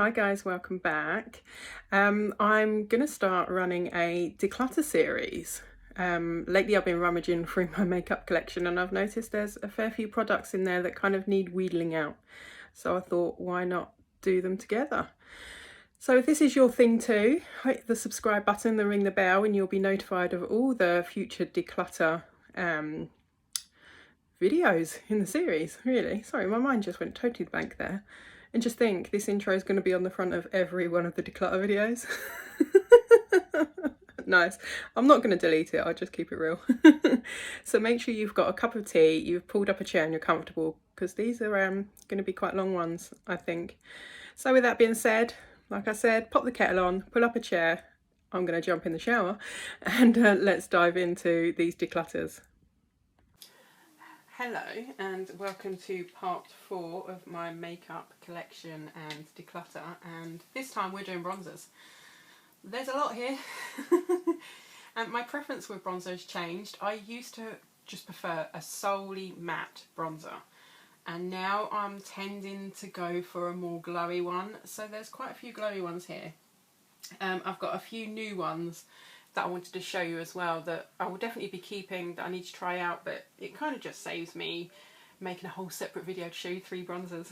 Hi guys, welcome back. I'm going to start running a declutter series. Lately I've been rummaging through my makeup collection and I've noticed there's a fair few products in there that kind of need wheedling out. So I thought, why not do them together? So if this is your thing too, hit the subscribe button, then ring the bell and you'll be notified of all the future declutter videos in the series, really. Sorry, my mind just went totally blank there. And just think, this intro is going to be on the front of every one of the declutter videos. Nice. I'm not going to delete it, I'll just keep it real. So make sure you've got a cup of tea, you've pulled up a chair and you're comfortable, because these are going to be quite long ones, I think. So with that being said, like I said, pop the kettle on, pull up a chair, I'm going to jump in the shower, and let's dive into these declutters. Hello and welcome to part 4 of my makeup collection and declutter, and this time we're doing bronzers. There's a lot here. And my preference with bronzers changed. I used to just prefer a solely matte bronzer and now I'm tending to go for a more glowy one, so there's quite a few glowy ones here. I've got a few new ones that I wanted to show you as well that I will definitely be keeping, that I need to try out, but it kind of just saves me making a whole separate video to show you 3 bronzers.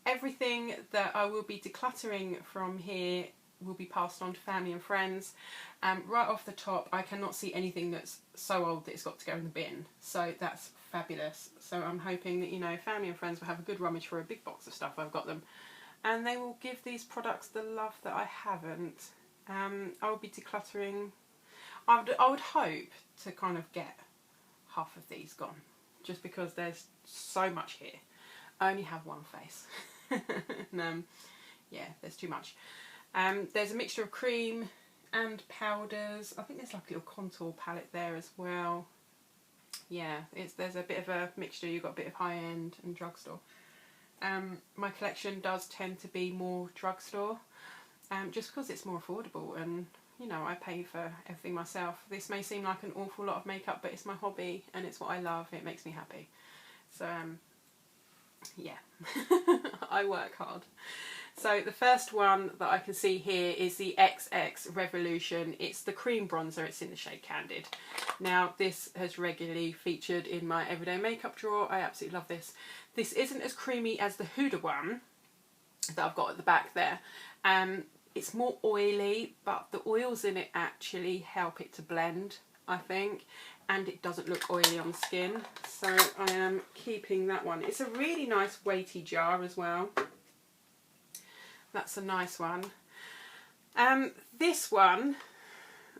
Everything that I will be decluttering from here will be passed on to family and friends. Right off the top, I cannot see anything that's so old that it's got to go in the bin, so that's fabulous. So I'm hoping that, you know, family and friends will have a good rummage for a big box of stuff I've got them, and they will give these products the love that I haven't. I will be decluttering. I would hope to kind of get half of these gone, just because there's so much here. I only have one face. And, yeah, there's too much. There's a mixture of cream and powders. I think there's like a little contour palette there as well. Yeah, there's a bit of a mixture. You've got a bit of high end and drugstore. My collection does tend to be more drugstore, just because it's more affordable, and you know, I pay for everything myself. This may seem like an awful lot of makeup, but it's my hobby and it's what I love. It makes me happy. So yeah, I work hard. So the first one that I can see here is the XX Revolution. It's the cream bronzer. It's in the shade Candid. Now this has regularly featured in my everyday makeup drawer. I absolutely love this. This isn't as creamy as the Huda one that I've got at the back there. It's more oily, but the oils in it actually help it to blend, I think, and it doesn't look oily on the skin. So I am keeping that one. It's a really nice weighty jar as well. That's a nice one. This one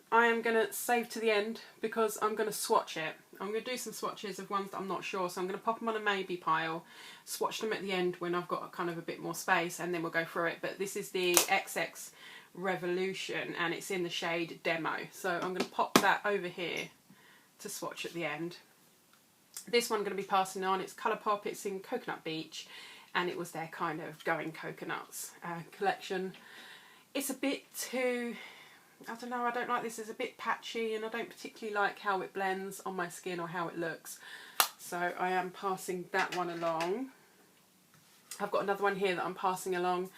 I am going to save to the end because I'm going to swatch it. I'm going to do some swatches of ones that I'm not sure, so I'm going to pop them on a maybe pile, swatch them at the end when I've got kind of a bit more space, and then we'll go through it. But this is the XX Revolution and it's in the shade Demo, so I'm going to pop that over here to swatch at the end. This one I'm going to be passing on. It's Colourpop. It's in Coconut Beach, and it was their kind of Going Coconuts collection. It's a bit too, I don't know, I don't like this. It's a bit patchy and I don't particularly like how it blends on my skin or how it looks. So I am passing that one along. I've got another one here that I'm passing along.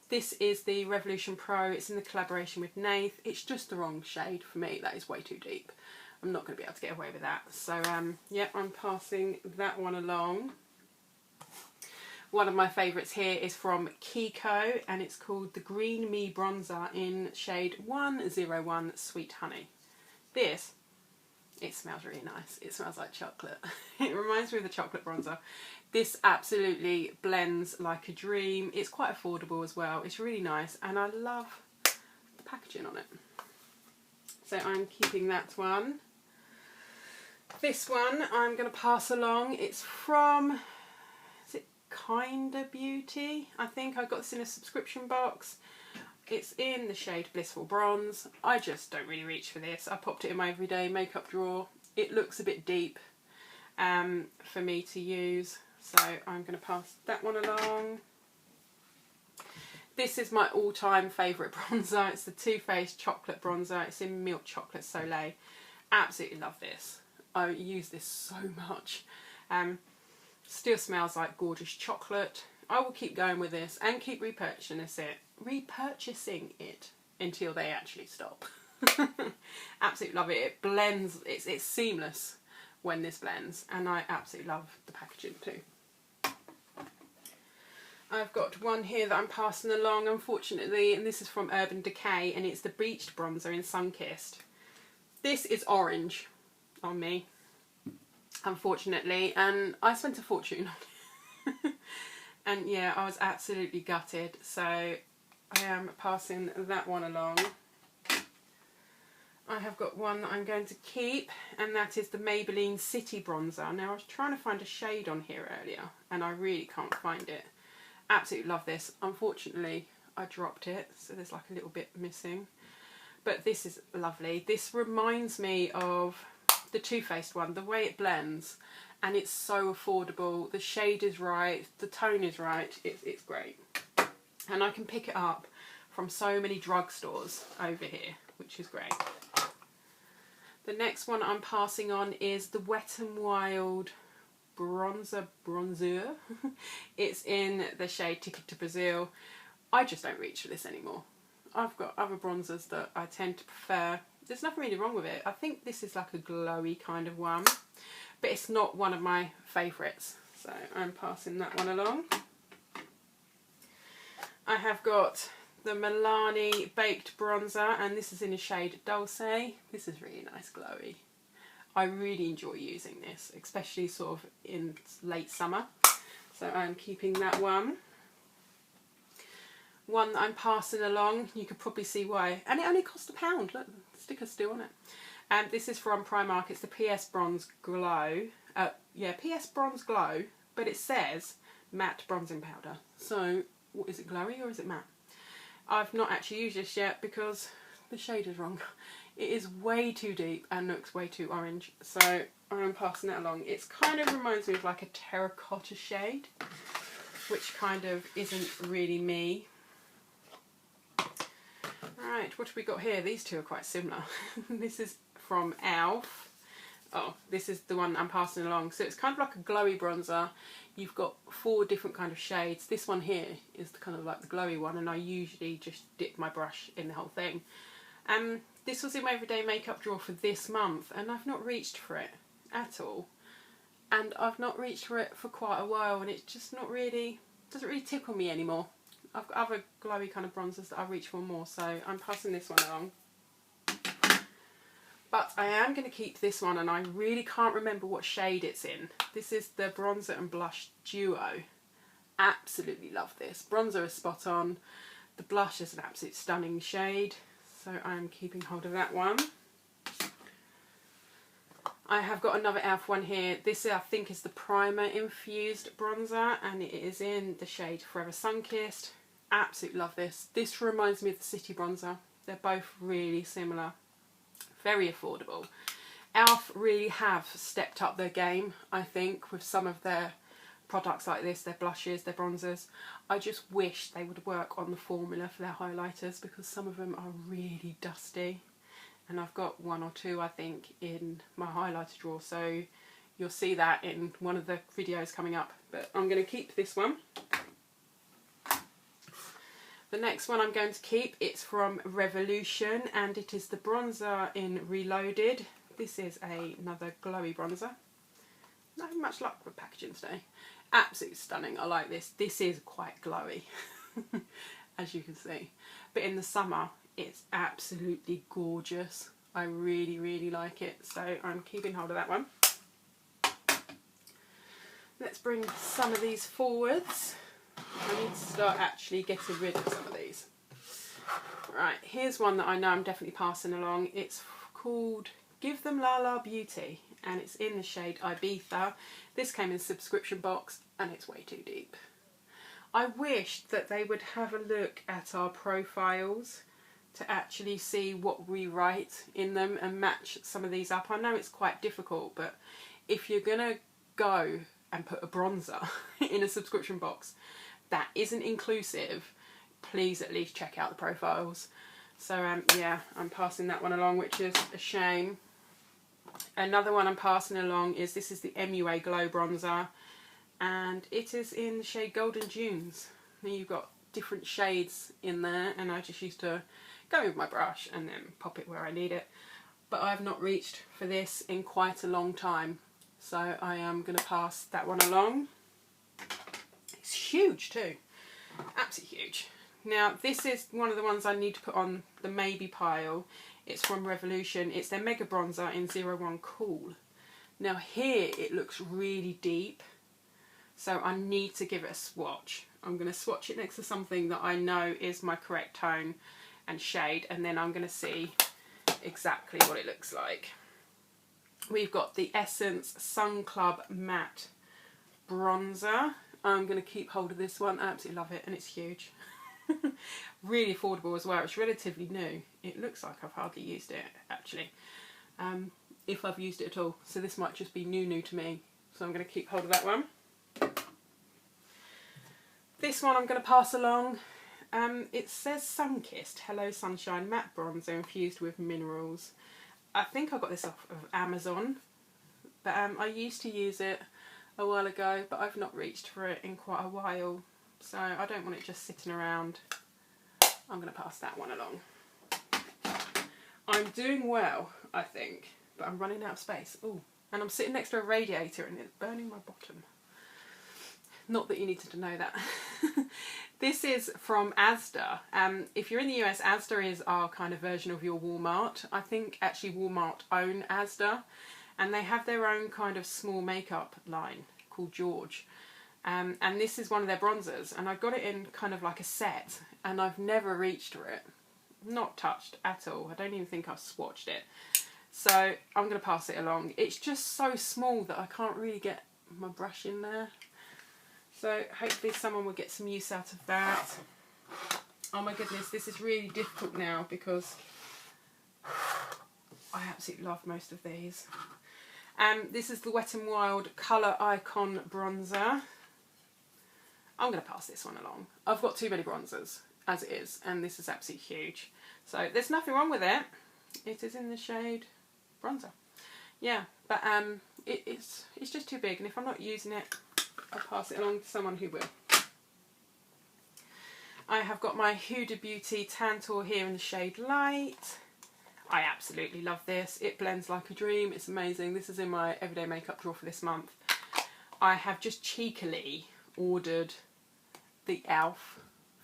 This is the Revolution Pro. It's in the collaboration with Nath. It's just the wrong shade for me. That is way too deep. I'm not going to be able to get away with that. So yeah, I'm passing that one along. One of my favourites here is from Kiko, and it's called the Green Me Bronzer in shade 101 Sweet Honey. This, it smells really nice. It smells like chocolate. It reminds me of the chocolate bronzer. This absolutely blends like a dream. It's quite affordable as well. It's really nice, and I love the packaging on it. So I'm keeping that one. This one I'm going to pass along. It's from, Kinda Beauty. I think I got this in a subscription box. It's in the shade Blissful Bronze. I just don't really reach for this. I popped it in my everyday makeup drawer. It looks a bit deep for me to use, so I'm going to pass that one along. This is my all-time favourite bronzer. It's the Too Faced Chocolate Bronzer. It's in Milk Chocolate Soleil. Absolutely love this. I use this so much. Still smells like gorgeous chocolate. I will keep going with this and keep repurchasing it until they actually stop. Absolutely love it. It blends, it's seamless when this blends, and I absolutely love the packaging too. I've got one here that I'm passing along, unfortunately, and this is from Urban Decay, and it's the Beached Bronzer in Sunkist. This is orange on me, unfortunately, and I spent a fortune on it. And yeah, I was absolutely gutted, so I am passing that one along. I have got one that I'm going to keep, and that is the Maybelline City Bronzer. Now, I was trying to find a shade on here earlier, and I really can't find it. Absolutely love this. Unfortunately, I dropped it, so there's like a little bit missing. But this is lovely. This reminds me of the Too Faced one, the way it blends, and it's so affordable. The shade is right, the tone is right, it's great. And I can pick it up from so many drugstores over here, which is great. The next one I'm passing on is the Wet n Wild Bronzer. It's in the shade Ticket to Brazil. I just don't reach for this anymore. I've got other bronzers that I tend to prefer. There's nothing really wrong with it. I think this is like a glowy kind of one, but it's not one of my favourites, so I'm passing that one along. I have got the Milani Baked Bronzer, and this is in the shade Dulce. This is really nice glowy. I really enjoy using this, especially sort of in late summer, so I'm keeping that one. One that I'm passing along, you could probably see why, and it only cost £1. Look, the sticker's still on it. And this is from Primark. It's the PS Bronze Glow. PS Bronze Glow, but it says matte bronzing powder. So, what is it, glowy or is it matte? I've not actually used this yet because the shade is wrong. It is way too deep and looks way too orange, so I'm passing that along. It kind of reminds me of like a terracotta shade, which kind of isn't really me. Right, what have we got here? These two are quite similar. This is from Elf. Oh, this is the one I'm passing along. So it's kind of like a glowy bronzer. You've got 4 different kind of shades. This one here is the kind of like the glowy one, and I usually just dip my brush in the whole thing. This was in my everyday makeup drawer for this month, and I've not reached for it at all. And I've not reached for it for quite a while, and it's just not really, doesn't really tickle me anymore. I've got other glowy kind of bronzers that I reach for more, so I'm passing this one along. But I am going to keep this one, and I really can't remember what shade it's in. This is the Bronzer and Blush Duo. Absolutely love this. Bronzer is spot on. The blush is an absolute stunning shade, so I'm keeping hold of that one. I have got another Elf one here. This I think is the Primer Infused Bronzer, and it is in the shade Forever Sunkist. Absolutely love this. This reminds me of the City Bronzer. They're both really similar. Very affordable. Elf really have stepped up their game, I think, with some of their products like this, their blushes, their bronzers. I just wish they would work on the formula for their highlighters, because some of them are really dusty. And I've got 1 or 2, I think, in my highlighter drawer, so you'll see that in one of the videos coming up. But I'm going to keep this one. The next one I'm going to keep, it's from Revolution, and it is the bronzer in Reloaded. This is another glowy bronzer. Not having much luck with packaging today. Absolutely stunning. I like this. This is quite glowy, as you can see. But in the summer, it's absolutely gorgeous. I really, really like it. So I'm keeping hold of that one. Let's bring some of these forwards. I need to start actually getting rid of some of these. Right, here's one that I know I'm definitely passing along. It's called Give Them La La Beauty, and it's in the shade Ibiza. This came in a subscription box, and it's way too deep. I wish that they would have a look at our profiles to actually see what we write in them and match some of these up. I know it's quite difficult, but if you're going to go and put a bronzer in a subscription box that isn't inclusive, please at least check out the profiles. So yeah, I'm passing that one along, which is a shame. Another one I'm passing along is, this is the MUA Glow Bronzer. and it is in the shade Golden Dunes. Now you've got different shades in there, and I just used to go with my brush and then pop it where I need it. But I've not reached for this in quite a long time, so I am going to pass that one along. It's huge too, absolutely huge. Now this is one of the ones I need to put on the maybe pile. It's from Revolution. It's their Mega Bronzer in 01 Cool. Now here it looks really deep, so I need to give it a swatch. I'm going to swatch it next to something that I know is my correct tone and shade, and then I'm going to see exactly what it looks like. We've got the Essence Sun Club Matte Bronzer. I'm going to keep hold of this one. I absolutely love it, and it's huge. Really affordable as well. It's relatively new. It looks like I've hardly used it actually, if I've used it at all. So this might just be new to me. So I'm going to keep hold of that one. This one I'm going to pass along. It says Sunkist Hello Sunshine Matte Bronzer infused with minerals. I think I got this off of Amazon, but I used to use it a while ago, but I've not reached for it in quite a while, so I don't want it just sitting around. I'm going to pass that one along. I'm doing well, I think, but I'm running out of space. Ooh, and I'm sitting next to a radiator and it's burning my bottom. Not that you needed to know that. This is from Asda. If you're in the US, Asda is our kind of version of your Walmart. I think actually Walmart own Asda, and they have their own kind of small makeup line called George. And this is one of their bronzers, and I got it in kind of like a set, and I've never reached for it. Not touched at all. I don't even think I've swatched it. So I'm going to pass it along. It's just so small that I can't really get my brush in there. So hopefully someone will get some use out of that. Oh my goodness, this is really difficult now because I absolutely love most of these. This is the Wet n Wild Colour Icon Bronzer. I'm going to pass this one along. I've got too many bronzers as it is, and this is absolutely huge. So there's nothing wrong with it. It is in the shade Bronzer. Yeah, but it's just too big, and if I'm not using it, I'll pass it along to someone who will. I have got my Huda Beauty Tantour here in the shade Light. I absolutely love this. It blends like a dream. It's amazing. This is in my everyday makeup drawer for this month. I have just cheekily ordered the e.l.f.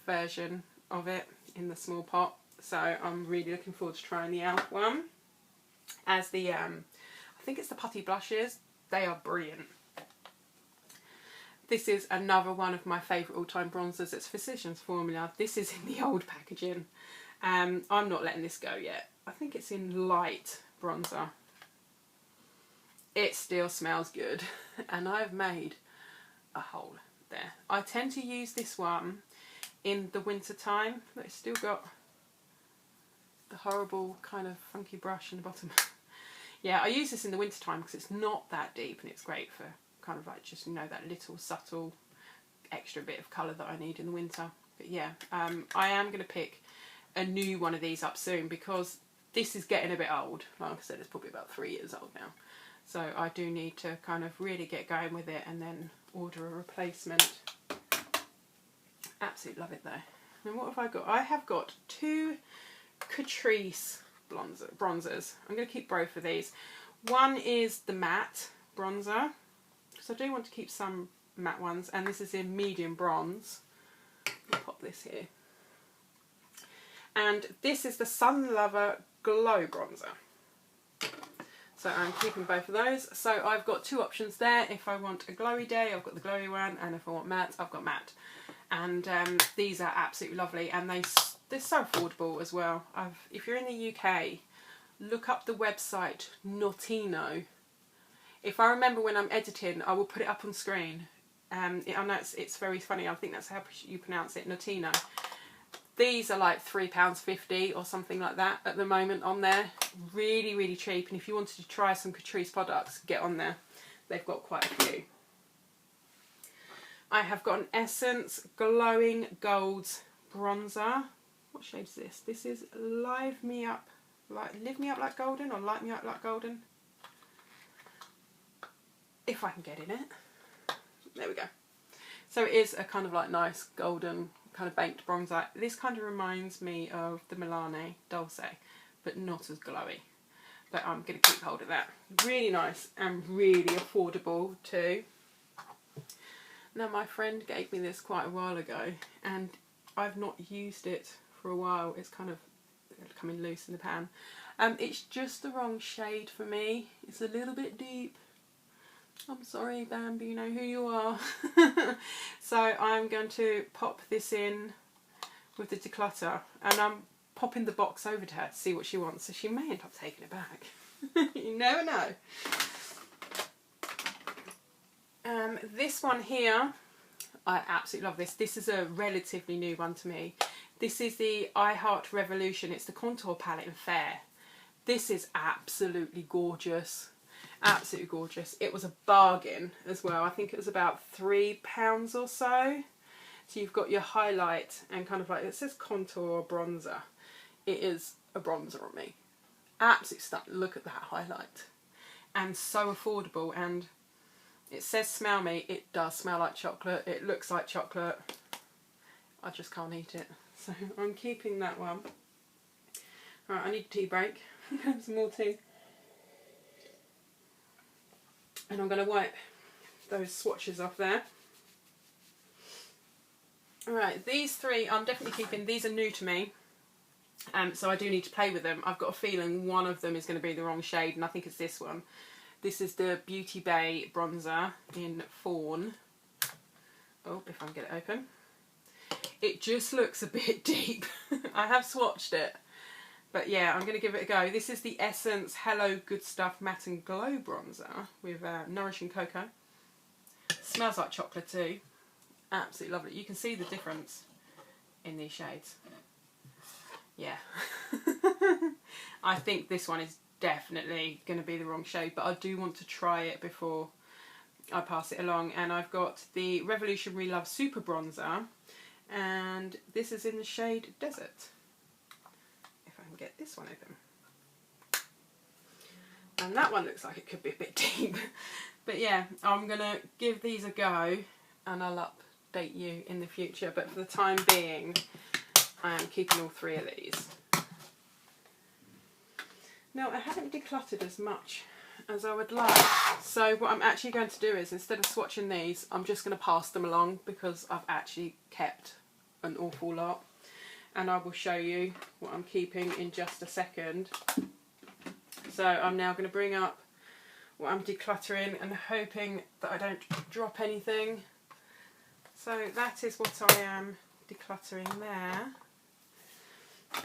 version of it in the small pot. So I'm really looking forward to trying the e.l.f. one. As the, I think it's the Putty Blushes. They are brilliant. This is another one of my favourite all-time bronzers. It's Physicians Formula. This is in the old packaging. I'm not letting this go yet. I think it's in light bronzer. It still smells good. And I've made a hole there. I tend to use this one in the winter time. But it's still got the horrible kind of funky brush in the bottom. Yeah, I use this in the winter time because it's not that deep and it's great for kind of like just, you know, that little subtle extra bit of colour that I need in the winter. But yeah, I am going to pick a new one of these up soon because this is getting a bit old. Like I said, it's probably about 3 years old now. So I do need to kind of really get going with it and then order a replacement. Absolutely love it though. And what have I got? I have got two Catrice bronzers. I'm going to keep both of these. One is the matte bronzer, because I do want to keep some matte ones, and this is in medium bronze. I'll pop this here. And this is the Sun Lover Glow Bronzer. So I'm keeping both of those. So I've got two options there. If I want a glowy day, I've got the glowy one, and if I want matte, I've got matte. And these are absolutely lovely, and they're so affordable as well. If you're in the UK, look up the website Notino. If I remember when I'm editing, I will put it up on screen. I know it's very funny. I think that's how you pronounce it, Notino. These are like £3.50 or something like that at the moment on there. Really, really cheap. And if you wanted to try some Catrice products, get on there. They've got quite a few. I have got an Essence Glowing Golds Bronzer. What shade is this? This is Live Me Up Like Golden, or Light Me Up Like Golden. If I can get in it. There we go. So it is a kind of like nice golden kind of baked bronzer. This kind of reminds me of the Milani Dulce, but not as glowy. But I'm going to keep hold of that. Really nice and really affordable too. Now my friend gave me this quite a while ago and I've not used it for a while. It's kind of coming loose in the pan. It's just the wrong shade for me. It's a little bit deep. I'm sorry, Bambi, you know who you are. So I'm going to pop this in with the Declutter, and I'm popping the box over to her to see what she wants, so she may end up taking it back. You never know. This one here, I absolutely love this. This is a relatively new one to me. This is the I Heart Revolution. It's the contour palette in Fair. This is absolutely gorgeous. Absolutely gorgeous. It was a bargain as well. I think it was about £3 or so. So you've got your highlight and kind of like, it says contour or bronzer. It is a bronzer on me. Absolutely stunning. Look at that highlight. And so affordable. And it says smell me. It does smell like chocolate. It looks like chocolate. I just can't eat it. So I'm keeping that one. Alright, I need a tea break. Have some more tea. And I'm going to wipe those swatches off there. Alright, these three I'm definitely keeping. These are new to me. So I do need to play with them. I've got a feeling one of them is going to be the wrong shade, and I think it's this one. This is the Beauty Bay bronzer in Fawn. Oh, if I can get it open. It just looks a bit deep. I have swatched it. But yeah, I'm going to give it a go. This is the Essence Hello Good Stuff Matte and Glow bronzer with Nourishing Cocoa. Smells like chocolate too. Absolutely lovely. You can see the difference in these shades. Yeah. I think this one is definitely going to be the wrong shade, but I do want to try it before I pass it along. And I've got the Revolutionary Love Super Bronzer, and this is in the shade Desert. If I can get this one open. And that one looks like it could be a bit deep. But yeah, I'm going to give these a go and I'll update you in the future. But for the time being, I am keeping all three of these. Now, I haven't decluttered as much as I would like. So what I'm actually going to do is, instead of swatching these, I'm just going to pass them along because I've actually kept an awful lot. And I will show you what I'm keeping in just a second. So I'm now going to bring up what I'm decluttering and hoping that I don't drop anything. So that is what I am decluttering there.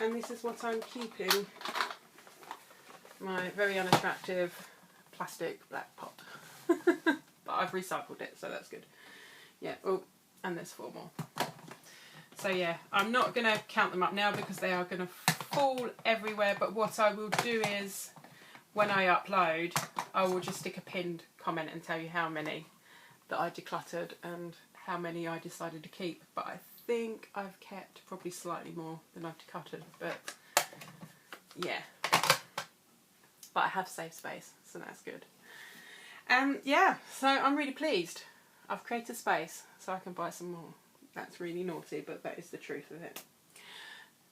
And this is what I'm keeping. My very unattractive plastic black pot. But I've recycled it, so that's good. Yeah, oh, and there's 4 more. So yeah, I'm not going to count them up now because they are going to fall everywhere, but what I will do is, when I upload, I will just stick a pinned comment and tell you how many that I decluttered and how many I decided to keep. But I think I've kept probably slightly more than I've decluttered, but yeah. But I have saved space, so that's good. Yeah, so I'm really pleased. I've created space so I can buy some more. That's really naughty, but that is the truth of it.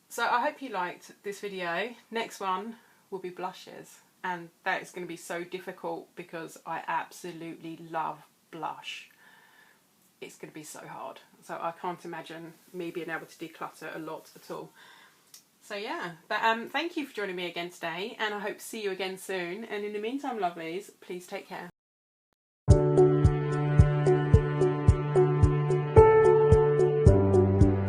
So I hope you liked this video. Next one will be blushes, and that is going to be so difficult because I absolutely love blush. It's going to be so hard. So I can't imagine me being able to declutter a lot at all. So yeah, but thank you for joining me again today, and I hope to see you again soon. And in the meantime, lovelies, please take care.